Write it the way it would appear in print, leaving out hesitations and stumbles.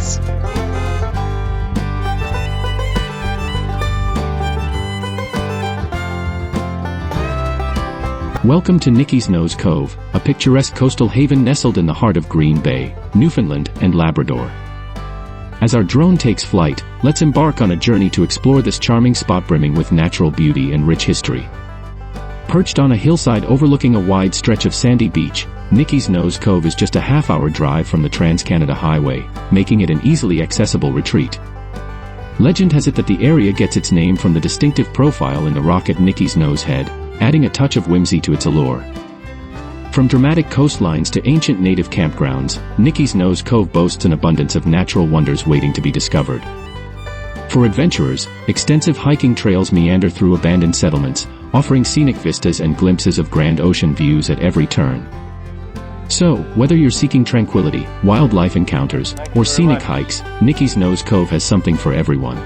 us. Welcome to Nickey's Nose Cove, a picturesque coastal haven nestled in the heart of Green Bay, Newfoundland, and Labrador. As our drone takes flight, let's embark on a journey to explore this charming spot brimming with natural beauty and rich history. Perched on a hillside overlooking a wide stretch of sandy beach, Nickey's Nose Cove is just a half-hour drive from the Trans-Canada Highway, making it an easily accessible retreat. Legend has it that the area gets its name from the distinctive profile in the rock at Nickey's Nose Head, adding a touch of whimsy to its allure. From dramatic coastlines to ancient native campgrounds, Nickey's Nose Cove boasts an abundance of natural wonders waiting to be discovered. For adventurers, extensive hiking trails meander through abandoned settlements, offering scenic vistas and glimpses of grand ocean views at every turn. So, whether you're seeking tranquility, wildlife encounters, or scenic hikes, Nickey's Nose Cove has something for everyone.